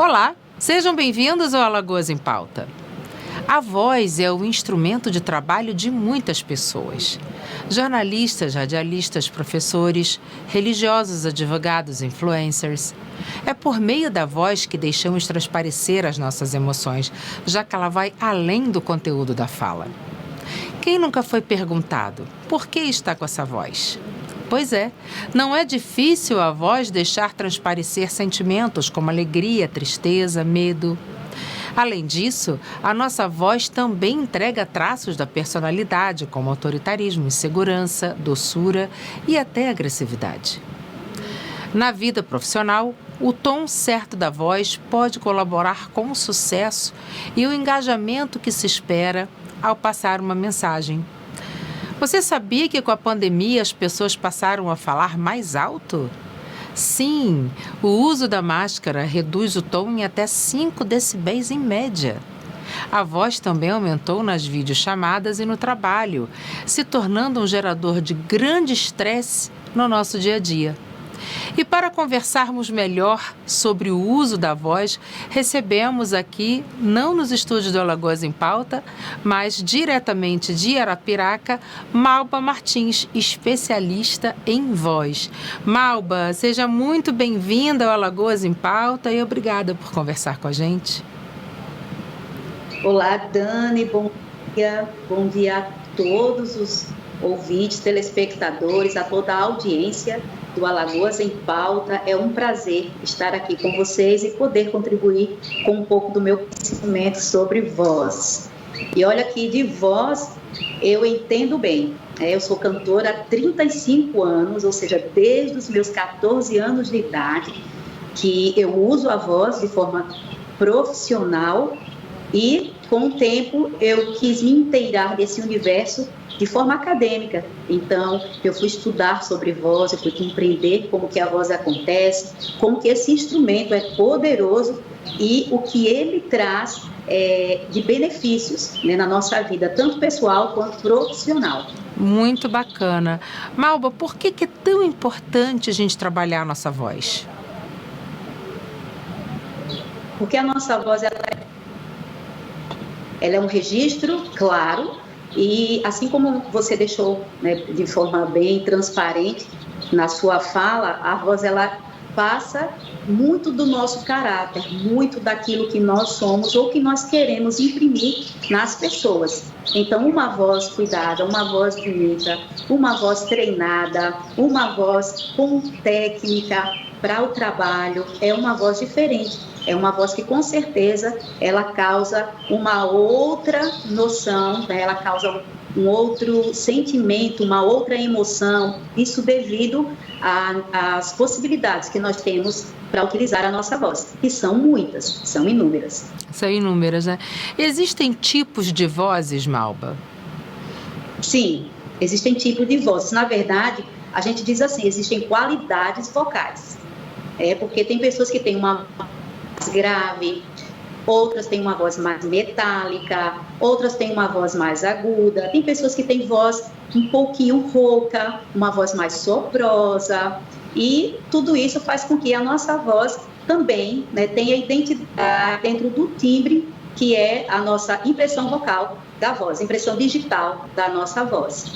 Olá, sejam bem-vindos ao Alagoas em Pauta. A voz é o instrumento de trabalho de muitas pessoas. Jornalistas, radialistas, professores, religiosos, advogados, influencers. É por meio da voz que deixamos transparecer as nossas emoções, já que ela vai além do conteúdo da fala. Quem nunca foi perguntado por que está com essa voz? Pois é, não é difícil a voz deixar transparecer sentimentos como alegria, tristeza, medo. Além disso, a nossa voz também entrega traços da personalidade, como autoritarismo, insegurança, doçura e até agressividade. Na vida profissional, o tom certo da voz pode colaborar com o sucesso e o engajamento que se espera ao passar uma mensagem. Você sabia que com a pandemia as pessoas passaram a falar mais alto? Sim, o uso da máscara reduz o tom em até 5 decibéis em média. A voz também aumentou nas videochamadas e no trabalho, se tornando um gerador de grande estresse no nosso dia a dia. E para conversarmos melhor sobre o uso da voz, recebemos aqui, não nos estúdios do Alagoas em Pauta, mas diretamente de Arapiraca, Malba Martins, especialista em voz. Malba, seja muito bem-vinda ao Alagoas em Pauta e obrigada por conversar com a gente. Olá, Dani, bom dia a todos os ouvintes, telespectadores, a toda a audiência do Alagoas em Pauta. É um prazer estar aqui com vocês e poder contribuir com um pouco do meu conhecimento sobre voz. E olha que de voz eu entendo bem. Eu sou cantora há 35 anos, ou seja, desde os meus 14 anos de idade, que eu uso a voz de forma profissional e, com o tempo, eu quis me inteirar desse universo de forma acadêmica. Então, eu fui estudar sobre voz, eu fui compreender como que a voz acontece, como que esse instrumento é poderoso e o que ele traz de benefícios, né, na nossa vida, tanto pessoal quanto profissional. Muito bacana. Malba, por que é tão importante a gente trabalhar a nossa voz? Porque a nossa voz ela é um registro claro. E assim como você deixou, né, de forma bem transparente na sua fala, a voz ela passa muito do nosso caráter, muito daquilo que nós somos ou que nós queremos imprimir nas pessoas. Então, uma voz cuidada, uma voz bonita, uma voz treinada, uma voz com técnica para o trabalho, é uma voz diferente. É uma voz que, com certeza, ela causa uma outra noção, né? Ela causa um outro sentimento, uma outra emoção, isso devido às possibilidades que nós temos para utilizar a nossa voz, que são muitas, são inúmeras. São inúmeras, né? Existem tipos de vozes, Malba? Sim, existem tipos de vozes. Na verdade, a gente diz assim, existem qualidades vocais. Porque tem pessoas que têm uma grave, outras têm uma voz mais metálica, outras têm uma voz mais aguda, tem pessoas que têm voz um pouquinho rouca, uma voz mais soprosa, e tudo isso faz com que a nossa voz também, né, tenha identidade dentro do timbre, que é a nossa impressão vocal da voz, impressão digital da nossa voz.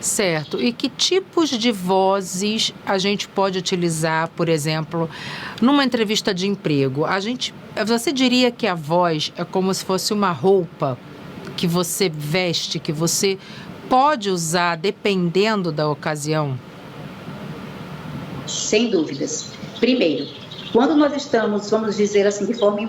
Certo. E que tipos de vozes a gente pode utilizar, por exemplo, numa entrevista de emprego? Você diria que a voz é como se fosse uma roupa que você veste, que você pode usar dependendo da ocasião? Sem dúvidas. Primeiro, quando nós estamos, vamos dizer assim, de forma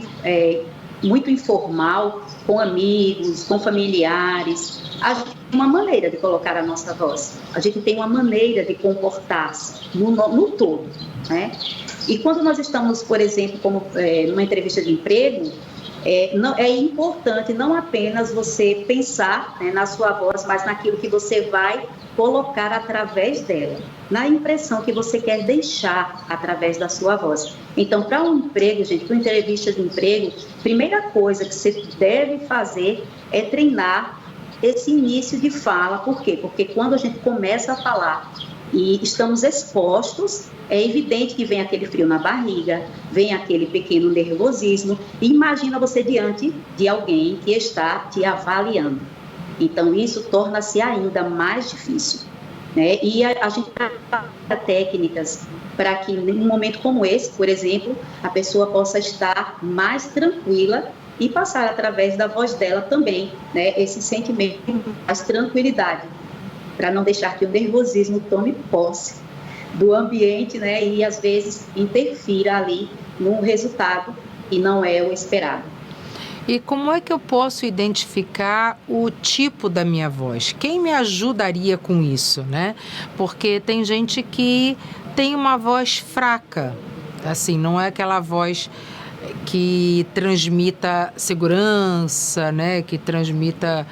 muito informal, com amigos, com familiares, a gente tem uma maneira de colocar a nossa voz, a gente tem uma maneira de comportar-se no todo, né? E quando nós estamos, por exemplo, numa entrevista de emprego, é importante não apenas você pensar, né, na sua voz, mas naquilo que você vai colocar através dela, na impressão que você quer deixar através da sua voz. Então, para um emprego, gente, para uma entrevista de emprego, primeira coisa que você deve fazer é treinar esse início de fala. Por quê? Porque quando a gente começa a falar e estamos expostos, é evidente que vem aquele frio na barriga, vem aquele pequeno nervosismo, e imagina você diante de alguém que está te avaliando. Então, isso torna-se ainda mais difícil, né? E a gente trabalha técnicas para que, em um momento como esse, por exemplo, a pessoa possa estar mais tranquila e passar através da voz dela também, né, esse sentimento de mais tranquilidade, para não deixar que o nervosismo tome posse do ambiente, né, e às vezes interfira ali no resultado que não é o esperado. E como é que eu posso identificar o tipo da minha voz? Quem me ajudaria com isso, né? Porque tem gente que tem uma voz fraca, assim, não é aquela voz que transmita segurança, né? Que transmita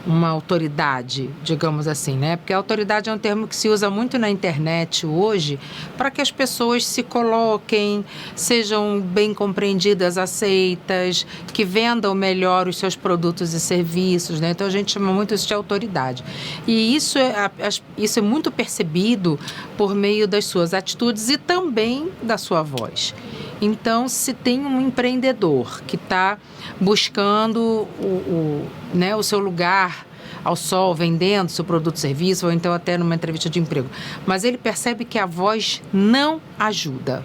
uma autoridade, digamos assim, né? Porque a autoridade é um termo que se usa muito na internet hoje para que as pessoas se coloquem, sejam bem compreendidas, aceitas, que vendam melhor os seus produtos e serviços, né? Então a gente chama muito isso de autoridade. E isso é muito percebido por meio das suas atitudes e também da sua voz. Então, se tem um empreendedor que está buscando o seu lugar ao sol, vendendo seu produto ou serviço, ou então até numa entrevista de emprego, mas ele percebe que a voz não ajuda,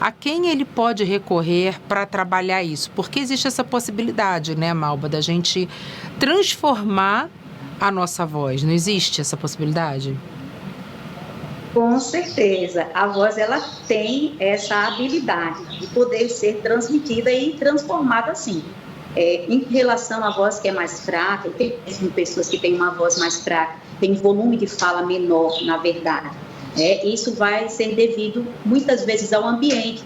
a quem ele pode recorrer para trabalhar isso? Porque existe essa possibilidade, né, Malba, da gente transformar a nossa voz. Não existe essa possibilidade? Com certeza, a voz ela tem essa habilidade de poder ser transmitida e transformada assim. Em relação à voz que é mais fraca, tem pessoas que têm uma voz mais fraca, tem volume de fala menor, na verdade. Isso vai ser devido muitas vezes ao ambiente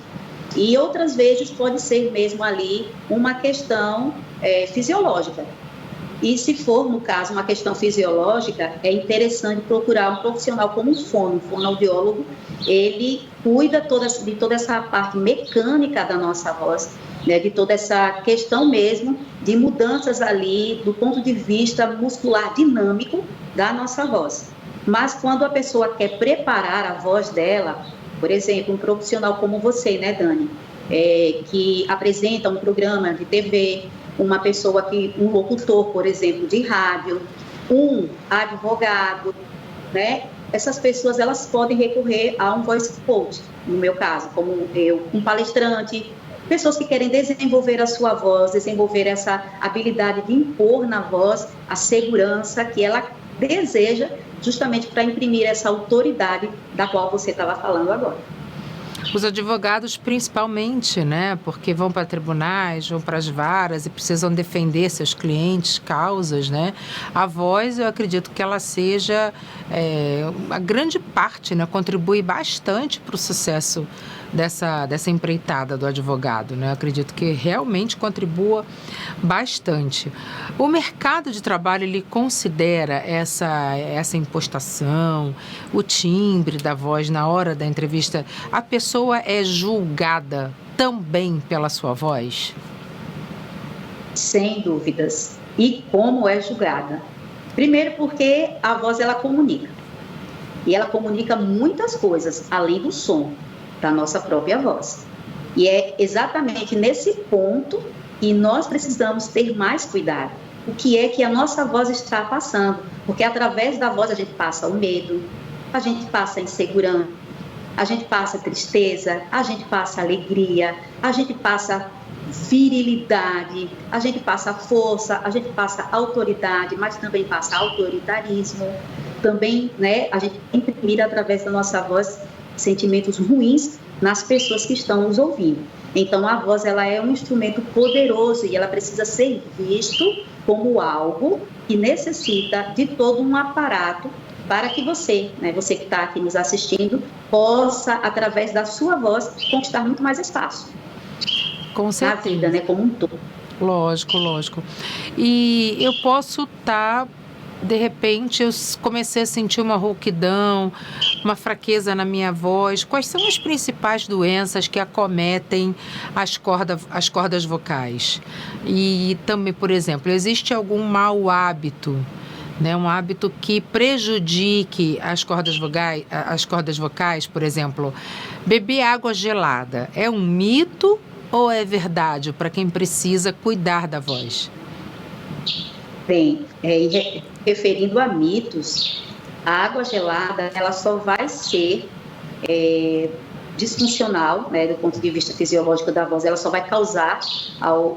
e outras vezes pode ser mesmo ali uma questão fisiológica. E se for, no caso, uma questão fisiológica, é interessante procurar um profissional como um fonoaudiólogo. Ele cuida de toda essa parte mecânica da nossa voz, né, de toda essa questão mesmo de mudanças ali do ponto de vista muscular dinâmico da nossa voz. Mas quando a pessoa quer preparar a voz dela, por exemplo, um profissional como você, né, Dani, que apresenta um programa de TV, um locutor, por exemplo, de rádio, um advogado, né? Essas pessoas, elas podem recorrer a um voice coach, no meu caso, como eu, um palestrante, pessoas que querem desenvolver a sua voz, desenvolver essa habilidade de impor na voz a segurança que ela deseja, justamente para imprimir essa autoridade da qual você estava falando agora. Os advogados principalmente, né? Porque vão para tribunais, vão para as varas e precisam defender seus clientes, causas, né? A voz, eu acredito que ela seja a grande parte, né? Contribui bastante para o sucesso dessa empreitada do advogado, né? Eu acredito que realmente contribua bastante. O mercado de trabalho, ele considera essa impostação, o timbre da voz na hora da entrevista. A pessoa é julgada também pela sua voz? Sem dúvidas. E como é julgada? Primeiro porque a voz, ela comunica. E ela comunica muitas coisas, além do som da nossa própria voz. E é exatamente nesse ponto que nós precisamos ter mais cuidado. O que é que a nossa voz está passando? Porque através da voz a gente passa o medo, a gente passa a insegurança, a gente passa tristeza, a gente passa alegria, a gente passa virilidade, a gente passa força, a gente passa autoridade, mas também passa autoritarismo. Também, né, a gente imprimir através da nossa voz sentimentos ruins nas pessoas que estão nos ouvindo. Então, a voz, ela é um instrumento poderoso e ela precisa ser visto como algo que necessita de todo um aparato para que você, né, você que está aqui nos assistindo, possa, através da sua voz, conquistar muito mais espaço. Com certeza. Na vida, né, como um todo. Lógico. E eu posso estar... De repente, eu comecei a sentir uma rouquidão, uma fraqueza na minha voz. Quais são as principais doenças que acometem as cordas vocais? E também, por exemplo, existe algum mau hábito, né? Um hábito que prejudique as cordas vocais, por exemplo, beber água gelada. É um mito ou é verdade para quem precisa cuidar da voz? Bem, referindo a mitos, a água gelada ela só vai ser disfuncional, né, do ponto de vista fisiológico da voz, ela só vai causar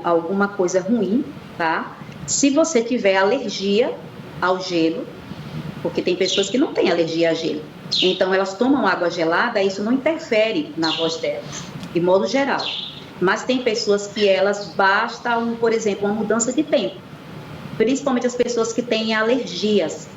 alguma coisa ruim, tá? Se você tiver alergia ao gelo, porque tem pessoas que não têm alergia a gelo, então elas tomam água gelada, isso não interfere na voz delas, de modo geral. Mas tem pessoas que elas basta, por exemplo, uma mudança de tempo, principalmente as pessoas que têm alergias,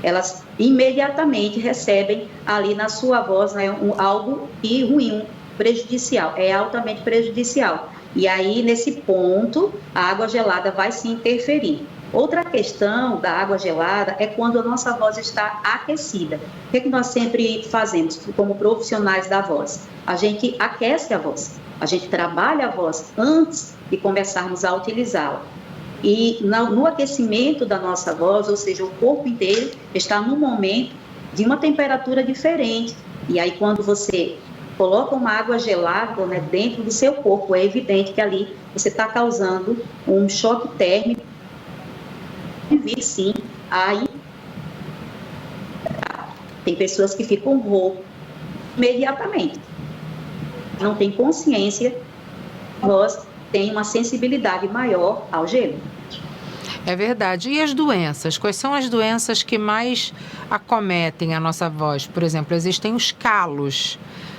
elas imediatamente recebem ali na sua voz, né, algo ruim, prejudicial, é altamente prejudicial. E aí, nesse ponto, a água gelada vai se interferir. Outra questão da água gelada é quando a nossa voz está aquecida. O que nós sempre fazemos como profissionais da voz? A gente aquece a voz, a gente trabalha a voz antes de começarmos a utilizá-la. E no aquecimento da nossa voz, ou seja, o corpo inteiro está num momento de uma temperatura diferente. E aí, quando você coloca uma água gelada, né, dentro do seu corpo, é evidente que ali você está causando um choque térmico. E sim, aí tem pessoas que ficam roucas imediatamente. Não tem consciência, nós tem uma sensibilidade maior ao gelo. É verdade. E as doenças? Quais são as doenças que mais acometem a nossa voz? Por exemplo, existem os calos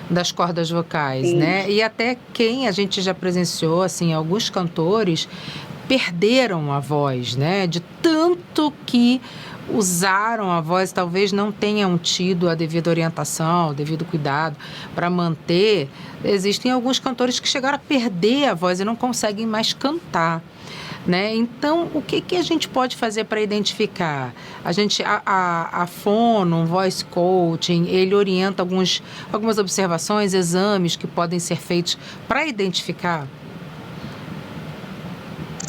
das cordas vocais, Sim. né? E até quem a gente já presenciou, assim, alguns cantores perderam a voz, né? De tanto que usaram a voz, talvez não tenham tido a devida orientação, o devido cuidado para manter. Existem alguns cantores que chegaram a perder a voz e não conseguem mais cantar, né? Então, o que a gente pode fazer para identificar? A Fono, um voice coaching, ele orienta algumas observações, exames que podem ser feitos para identificar?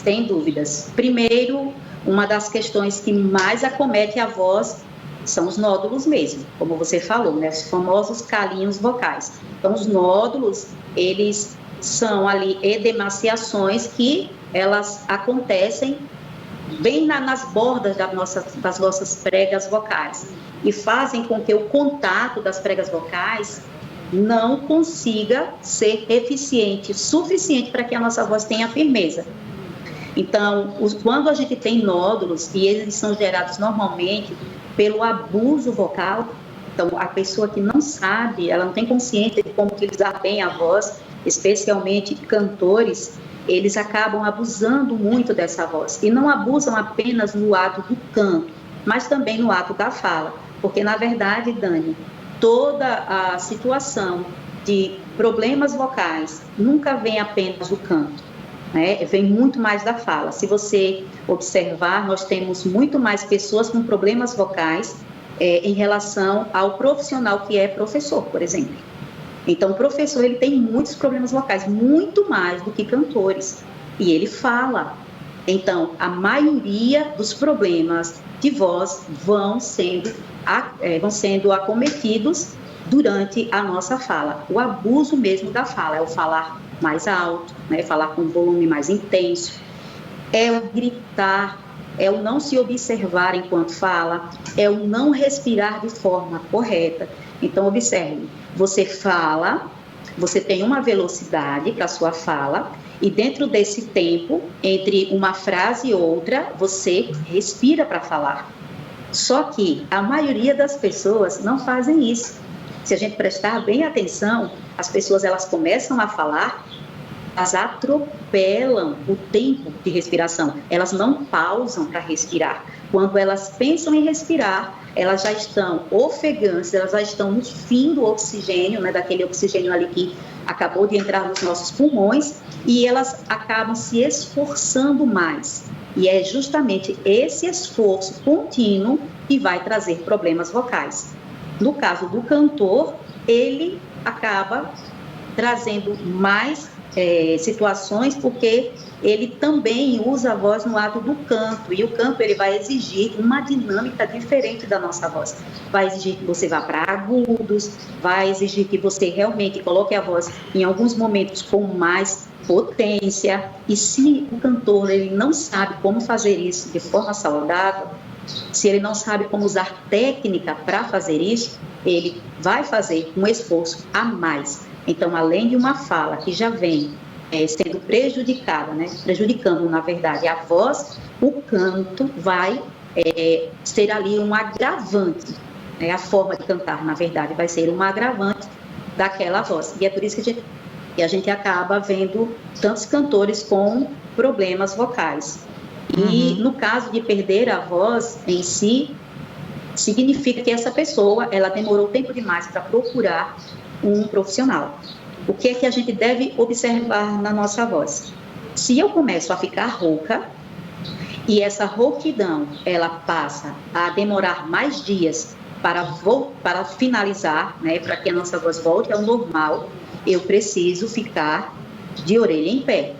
Sem dúvidas. Primeiro, uma das questões que mais acomete a voz são os nódulos mesmo, como você falou, né? Os famosos calinhos vocais. Então, os nódulos, eles são ali edemaciações que elas acontecem bem nas bordas das nossas pregas vocais e fazem com que o contato das pregas vocais não consiga ser eficiente, suficiente para que a nossa voz tenha firmeza. Então, quando a gente tem nódulos, e eles são gerados normalmente pelo abuso vocal, então a pessoa que não sabe, ela não tem consciência de como utilizar bem a voz, especialmente cantores, eles acabam abusando muito dessa voz. E não abusam apenas no ato do canto, mas também no ato da fala. Porque, na verdade, Dani, toda a situação de problemas vocais nunca vem apenas do canto, né? Vem muito mais da fala. Se você observar, nós temos muito mais pessoas com problemas vocais em relação ao profissional que é professor, por exemplo. Então, o professor ele tem muitos problemas vocais, muito mais do que cantores, e ele fala. Então, a maioria dos problemas de voz vão sendo acometidos durante a nossa fala. O abuso mesmo da fala é o falar mais alto, né? Falar com volume mais intenso, é o gritar, é o não se observar enquanto fala, é o não respirar de forma correta. Então, observe, você fala, você tem uma velocidade para a sua fala, e dentro desse tempo, entre uma frase e outra, você respira para falar. Só que a maioria das pessoas não fazem isso. Se a gente prestar bem atenção, as pessoas elas começam a falar, elas atropelam o tempo de respiração, elas não pausam para respirar. Quando elas pensam em respirar, elas já estão ofegantes, elas já estão no fim do oxigênio, né, daquele oxigênio ali que acabou de entrar nos nossos pulmões, e elas acabam se esforçando mais. E é justamente esse esforço contínuo que vai trazer problemas vocais. No caso do cantor, ele acaba trazendo mais situações, porque ele também usa a voz no ato do canto, e o canto ele vai exigir uma dinâmica diferente da nossa voz. Vai exigir que você vá para agudos, vai exigir que você realmente coloque a voz em alguns momentos com mais potência, e se o cantor ele não sabe como fazer isso de forma saudável, se ele não sabe como usar técnica para fazer isso, ele vai fazer um esforço a mais. Então, além de uma fala que já vem sendo prejudicada, né, prejudicando, na verdade, a voz, o canto vai ser ali um agravante, né, a forma de cantar, na verdade, vai ser um agravante daquela voz. E é por isso que a gente acaba vendo tantos cantores com problemas vocais. E no caso de perder a voz em si, significa que essa pessoa, ela demorou tempo demais para procurar um profissional. O que é que a gente deve observar na nossa voz? Se eu começo a ficar rouca, e essa rouquidão, ela passa a demorar mais dias para finalizar, né, para que a nossa voz volte ao normal, eu preciso ficar de orelha em pé.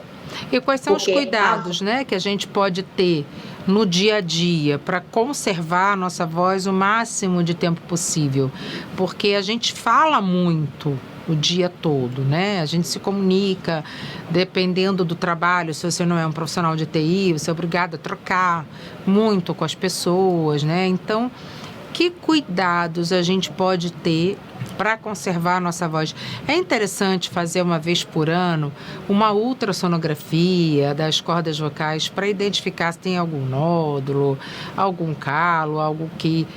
E quais são os cuidados, né, que a gente pode ter no dia a dia para conservar a nossa voz o máximo de tempo possível? Porque a gente fala muito o dia todo, né? A gente se comunica, dependendo do trabalho, se você não é um profissional de TI, você é obrigado a trocar muito com as pessoas, né? Então, que cuidados a gente pode ter para conservar a nossa voz? É interessante fazer uma vez por ano uma ultrassonografia das cordas vocais para identificar se tem algum nódulo, algum calo, algo que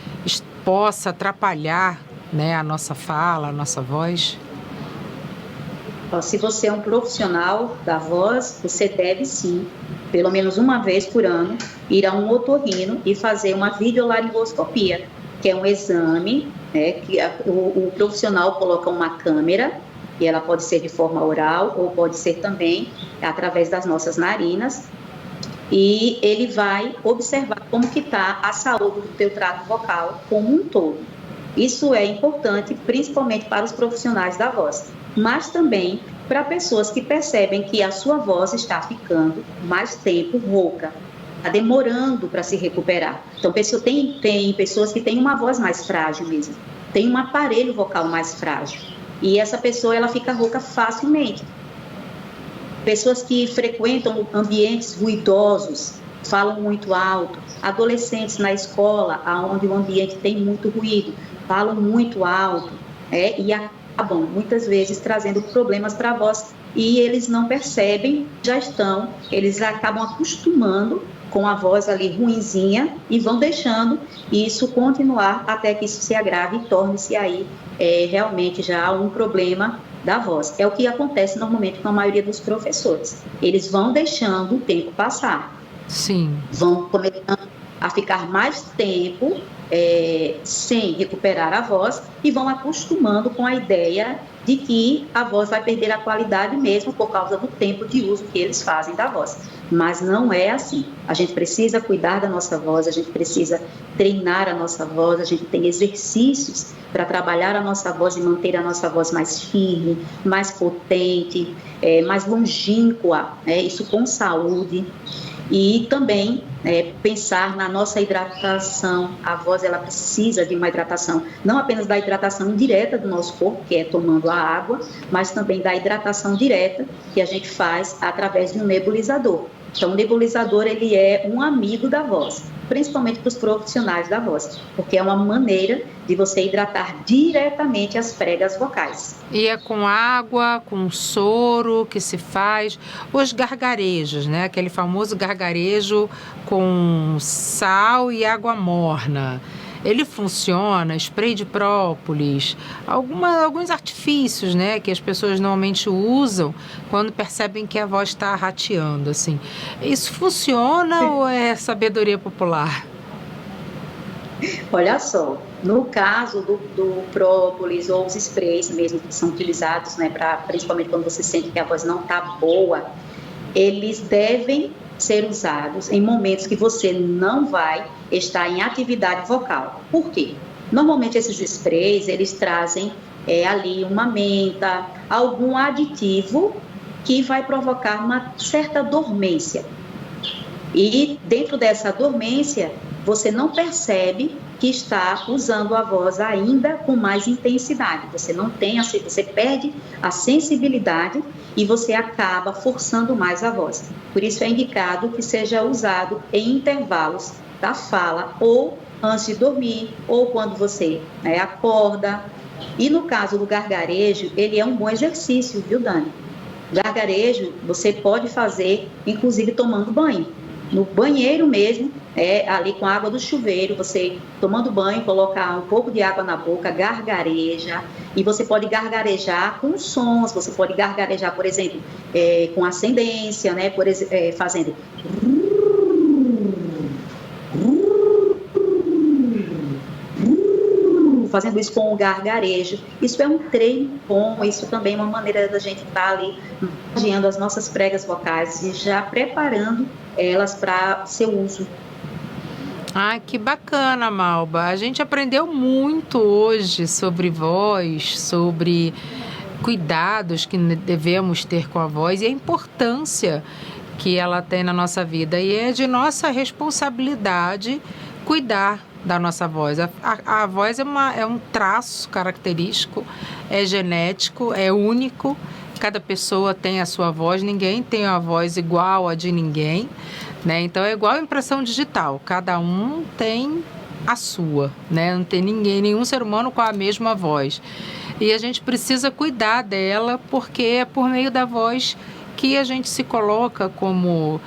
possa atrapalhar, né, a nossa fala, a nossa voz. Se você é um profissional da voz, você deve sim, pelo menos uma vez por ano, ir a um otorrino e fazer uma videolaringoscopia, que é um exame, né, que o profissional coloca uma câmera, e ela pode ser de forma oral ou pode ser também através das nossas narinas, e ele vai observar como que está a saúde do teu trato vocal como um todo. Isso é importante, principalmente para os profissionais da voz, mas também para pessoas que percebem que a sua voz está ficando mais tempo rouca, está demorando para se recuperar. Então, tem pessoas que têm uma voz mais frágil mesmo, tem um aparelho vocal mais frágil, e essa pessoa ela fica rouca facilmente. Pessoas que frequentam ambientes ruidosos, falam muito alto, adolescentes na escola, onde o ambiente tem muito ruído, falam muito alto, e acabam muitas vezes trazendo problemas para a voz, e eles não percebem, eles acabam acostumando com a voz ali ruinzinha e vão deixando isso continuar até que isso se agrave e torne-se aí realmente já um problema da voz. É o que acontece normalmente com a maioria dos professores. Eles vão deixando o tempo passar. Sim. Vão começando a ficar mais tempo sem recuperar a voz e vão acostumando com a ideia de que a voz vai perder a qualidade mesmo por causa do tempo de uso que eles fazem da voz. Mas não é assim. A gente precisa cuidar da nossa voz, a gente precisa treinar a nossa voz, a gente tem exercícios para trabalhar a nossa voz e manter a nossa voz mais firme, mais potente, mais longínqua, isso com saúde. E também pensar na nossa hidratação. A voz ela precisa de uma hidratação, não apenas da hidratação indireta do nosso corpo, que é tomando a água, mas também da hidratação direta que a gente faz através de um nebulizador. Então, o nebulizador ele é um amigo da voz, principalmente para os profissionais da voz, porque é uma maneira de você hidratar diretamente as pregas vocais. E é com água, com soro que se faz, os gargarejos, né? Aquele famoso gargarejo com sal e água morna. Ele funciona, spray de própolis, alguns artifícios, né, que as pessoas normalmente usam quando percebem que a voz está rateando, assim. Isso funciona ou é sabedoria popular? Olha só, no caso do própolis ou os sprays mesmo que são utilizados, né, principalmente quando você sente que a voz não está boa, eles devem ser usados em momentos que você não vai estar em atividade vocal. Por quê? Normalmente esses sprays, eles trazem ali uma menta, algum aditivo que vai provocar uma certa dormência. E dentro dessa dormência, você não percebe que está usando a voz ainda com mais intensidade. Você não tem, você perde a sensibilidade e você acaba forçando mais a voz. Por isso é indicado que seja usado em intervalos da fala, ou antes de dormir, ou quando você acorda. E no caso do gargarejo, ele é um bom exercício, viu, Dani? Gargarejo você pode fazer, inclusive, tomando banho. No banheiro mesmo, ali com a água do chuveiro, você tomando banho, colocar um pouco de água na boca, gargareja, e você pode gargarejar com sons, você pode gargarejar, por exemplo, com ascendência, né? Fazendo... fazendo isso com o gargarejo. Isso é um treino bom, isso também é uma maneira da gente estar ali guiando as nossas pregas vocais e já preparando elas para seu uso. Ah, que bacana, Malba. A gente aprendeu muito hoje sobre voz, sobre cuidados que devemos ter com a voz e a importância que ela tem na nossa vida. E é de nossa responsabilidade cuidar da nossa voz. A voz é um traço característico, é genético, é único. Cada pessoa tem a sua voz, ninguém tem a voz igual a de ninguém, né? Então é igual a impressão digital, cada um tem a sua, né? Não tem nenhum ser humano com a mesma voz. E a gente precisa cuidar dela, porque é por meio da voz que a gente se coloca como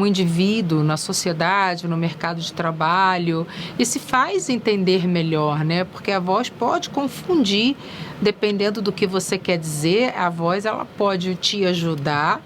indivíduo na sociedade, no mercado de trabalho, e se faz entender melhor, né? Porque a voz pode confundir, dependendo do que você quer dizer, a voz ela pode te ajudar,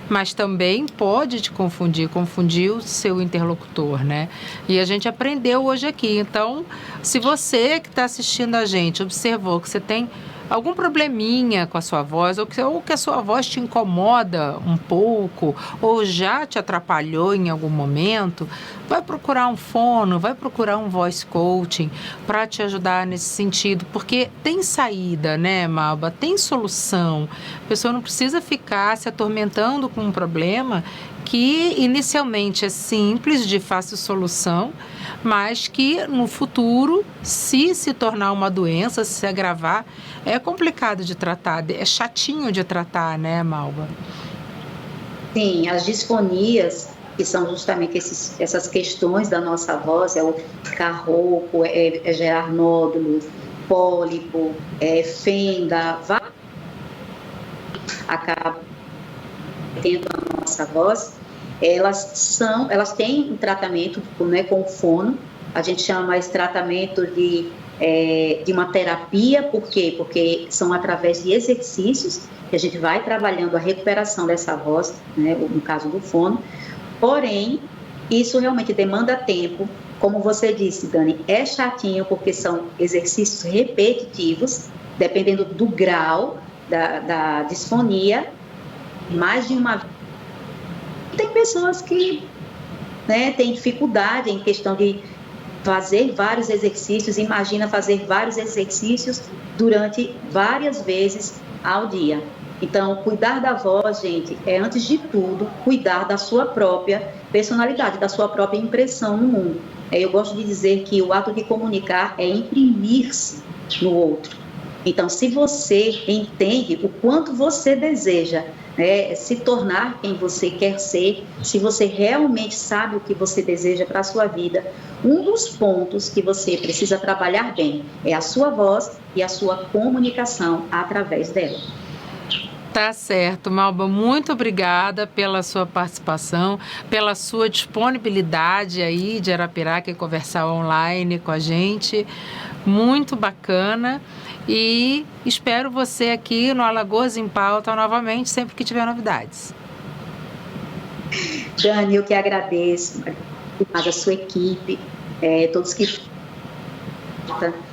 mas também pode te confundir o seu interlocutor, né? E a gente aprendeu hoje aqui. Então, se você que está assistindo a gente observou que você tem algum probleminha com a sua voz, ou que a sua voz te incomoda um pouco, ou já te atrapalhou em algum momento, vai procurar um fono, vai procurar um voice coaching para te ajudar nesse sentido, porque tem saída, né, Malba? Tem solução. A pessoa não precisa ficar se atormentando com um problema que inicialmente é simples, de fácil solução, mas que no futuro, se tornar uma doença, se agravar, é complicado de tratar, é chatinho de tratar, né, Malba? Sim, as disfonias, que são justamente essas questões da nossa voz, é o ficar rouco, é gerar nódulo, pólipo, fenda, acaba tendo a nossa voz, elas têm um tratamento, né, com fono. A gente chama esse tratamento de uma terapia. Por quê? Porque são através de exercícios que a gente vai trabalhando a recuperação dessa voz, né, no caso do fono. Porém, isso realmente demanda tempo. Como você disse, Dani, é chatinho porque são exercícios repetitivos, dependendo do grau da disfonia, mais de uma vez. Tem pessoas que, né, têm dificuldade em questão de fazer vários exercícios. Imagina fazer vários exercícios durante várias vezes ao dia. Então, cuidar da voz, gente, é antes de tudo cuidar da sua própria personalidade, da sua própria impressão no mundo. Eu gosto de dizer que o ato de comunicar é imprimir-se no outro. Então, se você entende o quanto você deseja, né, se tornar quem você quer ser, se você realmente sabe o que você deseja para a sua vida, um dos pontos que você precisa trabalhar bem é a sua voz e a sua comunicação através dela. Tá certo, Malba, muito obrigada pela sua participação, pela sua disponibilidade aí de Arapiraca e conversar online com a gente, muito bacana, e espero você aqui no Alagoas em Pauta novamente, sempre que tiver novidades. Dani, eu que agradeço, a sua equipe, todos que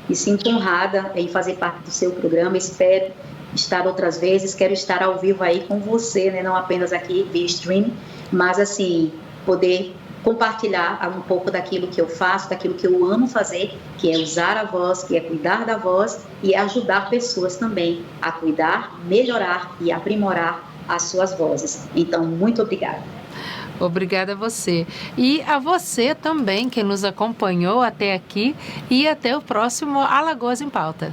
me sinto honrada em fazer parte do seu programa, espero estar outras vezes, quero estar ao vivo aí com você, né? Não apenas aqui via stream, mas assim, poder compartilhar um pouco daquilo que eu faço, daquilo que eu amo fazer, que é usar a voz, que é cuidar da voz e ajudar pessoas também a cuidar, melhorar e aprimorar as suas vozes. Então, muito obrigada. Obrigada a você. E a você também que nos acompanhou até aqui e até o próximo Alagoas em Pauta.